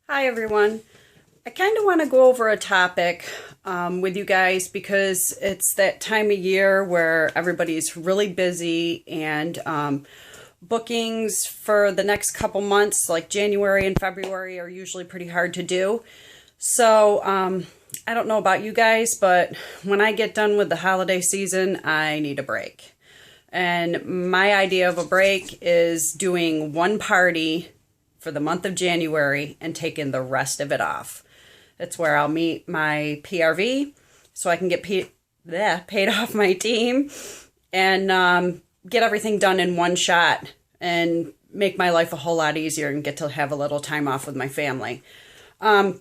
Hi, everyone. I kind of want to go over a topic with you guys because it's that time of year where everybody's really busy and bookings for the next couple months, like January and February, are usually pretty hard to do. So I don't know about you guys, but when I get done with the holiday season, I need a break. And my idea of a break is doing one party for the month of January and taking the rest of it off. That's where I'll meet my PRV so I can get paid off my team and get everything done in one shot and make my life a whole lot easier and get to have a little time off with my family. I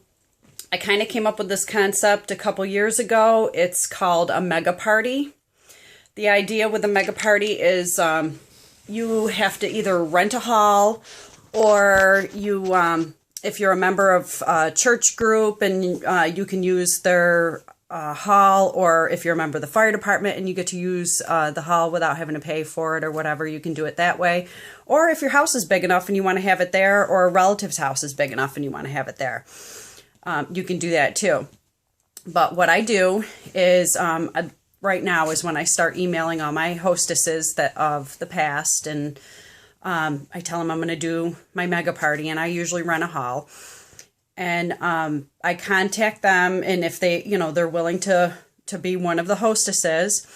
kind of came up with this concept a couple years ago. It's called a mega party. The idea with a mega party is you have to either rent a hall or you, if you're a member of a church group and you can use their hall, or if you're a member of the fire department and you get to use the hall without having to pay for it or whatever, you can do it that way. Or if your house is big enough and you want to have it there, or a relative's house is big enough and you want to have it there, you can do that too. But what I do is right now is when I start emailing all my hostesses that of the past, and I tell them I'm going to do my mega party, and I usually rent a hall. And I contact them, and if they, they're willing to be one of the hostesses,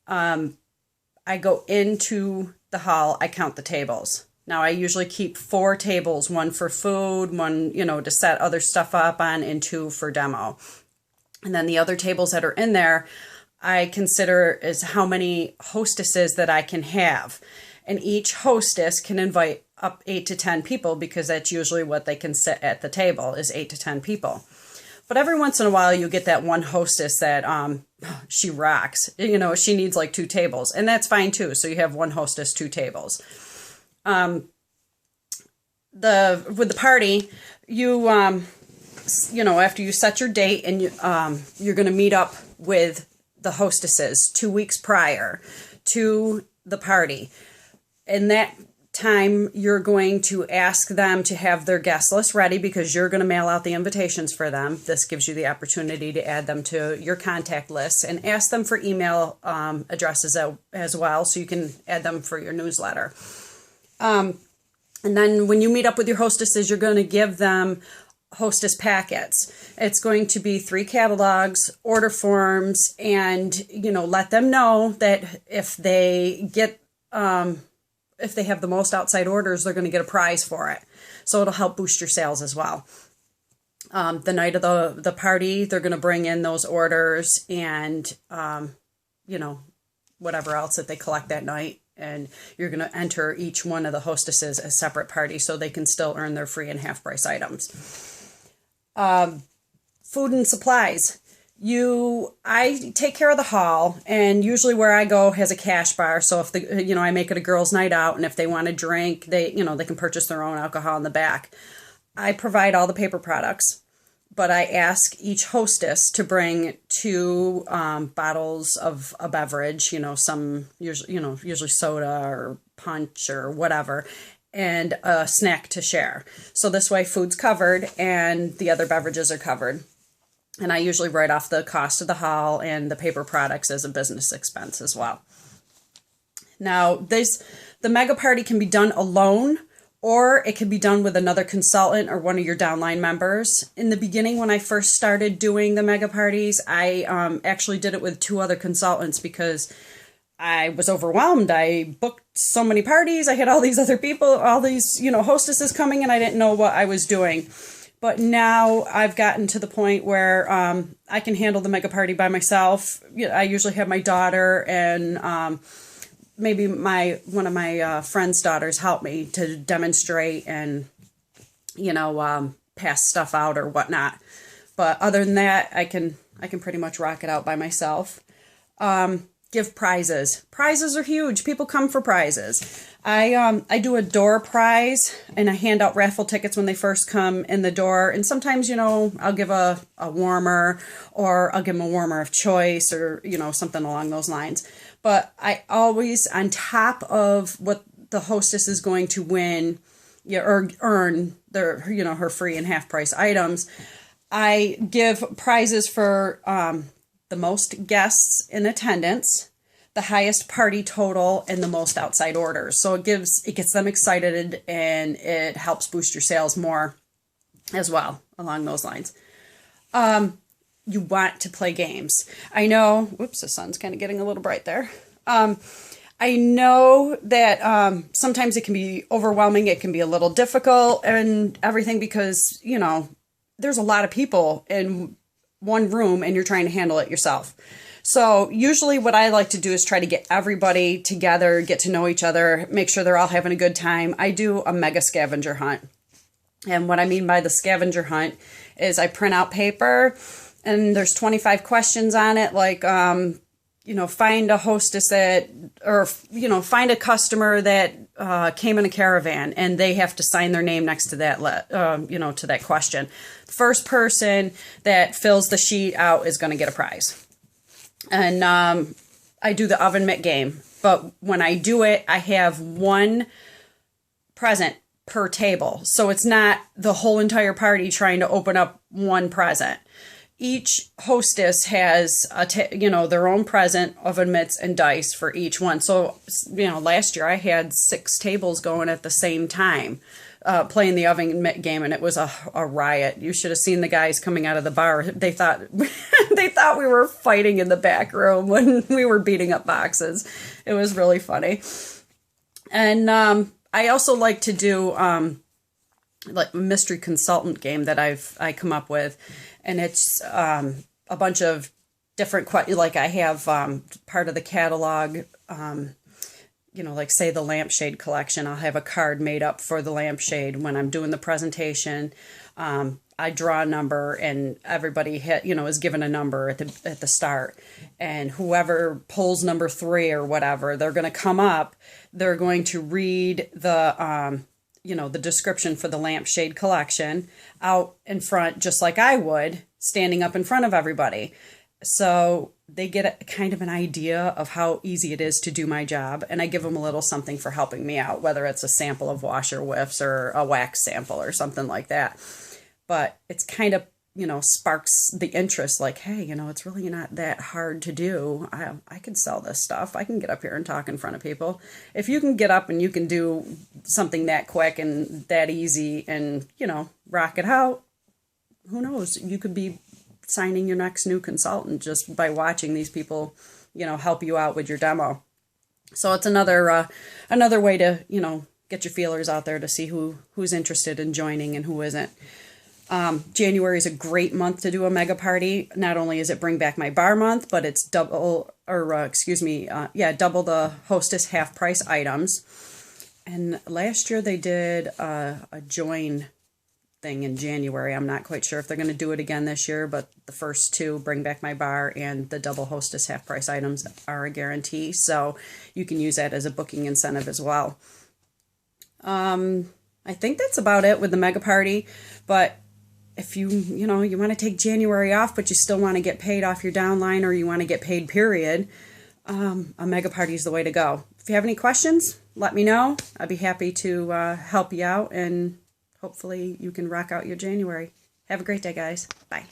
I go into the hall, I count the tables. Now, I usually keep 4 tables, one for food, one, to set other stuff up on, and 2 for demo. And then the other tables that are in there, I consider is how many hostesses that I can have. And each hostess can invite up 8 to 10 people, because that's usually what they can sit at the table, is 8 to 10 people. But every once in a while you get that one hostess that she rocks. She needs like 2 tables, and that's fine too. So you have one hostess, 2 tables. With the party, you after you set your date, and you're going to meet up with the hostesses 2 weeks prior to the party. In that time, you're going to ask them to have their guest list ready, because you're going to mail out the invitations for them. This gives you the opportunity to add them to your contact list, and ask them for email addresses as well, so you can add them for your newsletter. And then when you meet up with your hostesses, you're going to give them hostess packets. It's going to be 3 catalogs, order forms, and, let them know that if they get, if they have the most outside orders, they're going to get a prize for it. So it'll help boost your sales as well. The night of the party, they're going to bring in those orders and, whatever else that they collect that night. And you're going to enter each one of the hostesses as separate parties, so they can still earn their free and half price items. Food and supplies. I take care of the hall, and usually where I go has a cash bar. So if I make it a girls' night out, and if they want to drink, they can purchase their own alcohol in the back. I provide all the paper products, but I ask each hostess to bring 2 bottles of a beverage, usually soda or punch or whatever, and a snack to share. So this way food's covered and the other beverages are covered. And I usually write off the cost of the hall and the paper products as a business expense as well. Now, the mega party can be done alone, or it can be done with another consultant or one of your downline members. In the beginning, when I first started doing the mega parties, I actually did it with 2 other consultants, because I was overwhelmed. I booked so many parties. I had all these other people, all these, hostesses coming, and I didn't know what I was doing. But now I've gotten to the point where I can handle the mega party by myself. I usually have my daughter and maybe one of my friend's daughters help me to demonstrate and, pass stuff out or whatnot. But other than that, I can pretty much rock it out by myself. Give prizes. Prizes are huge. People come for prizes. I do a door prize, and I hand out raffle tickets when they first come in the door. And sometimes, I'll give a warmer, or I'll give them a warmer of choice, or, something along those lines. But I always, on top of what the hostess is going to win, or earn her free and half price items. I give prizes for the most guests in attendance, the highest party total, and the most outside orders. So it gets them excited, and it helps boost your sales more as well along those lines. You want to play games. I know, whoops, the sun's kind of getting a little bright there. I know that sometimes it can be overwhelming. It can be a little difficult and everything because, there's a lot of people in one room and you're trying to handle it yourself. So usually what I like to do is try to get everybody together, get to know each other, make sure they're all having a good time. I do a mega scavenger hunt. And what I mean by the scavenger hunt is I print out paper and there's 25 questions on it, like, find a hostess find a customer that came in a caravan, and they have to sign their name next to that, to that question. The first person that fills the sheet out is going to get a prize. And I do the oven mitt game, but when I do it, I have one present per table. So it's not the whole entire party trying to open up one present. Each hostess has their own present, oven mitts, and dice for each one. So, last year I had 6 tables going at the same time, playing the oven mitt game, and it was a riot. You should have seen the guys coming out of the bar. They thought we were fighting in the back room when we were beating up boxes. It was really funny. And I also like to do like a mystery consultant game that I come up with. And it's a bunch of different, like I have part of the catalog, like say the lampshade collection. I'll have a card made up for the lampshade when I'm doing the presentation. I draw a number and everybody is given a number at the start. And whoever pulls number 3 or whatever, they're going to come up. They're going to read the the description for the lampshade collection out in front, just like I would, standing up in front of everybody. So they get kind of an idea of how easy it is to do my job. And I give them a little something for helping me out, whether it's a sample of washer whiffs or a wax sample or something like that. But it's kind of, sparks the interest, like, hey, it's really not that hard to do. I can sell this stuff. I can get up here and talk in front of people. If you can get up and you can do something that quick and that easy and, rock it out, who knows? You could be signing your next new consultant just by watching these people, help you out with your demo. So it's another way to, get your feelers out there to see who's interested in joining and who isn't. January is a great month to do a mega party. Not only is it Bring Back My Bar month, but it's double the hostess half price items. And last year they did a join thing in January. I'm not quite sure if they're going to do it again this year, but the first 2, Bring Back My Bar and the double hostess half price items, are a guarantee. So you can use that as a booking incentive as well. I think that's about it with the mega party, but if you want to take January off, but you still want to get paid off your downline, or you want to get paid period, a mega party is the way to go. If you have any questions, let me know. I'd be happy to help you out, and hopefully you can rock out your January. Have a great day, guys. Bye.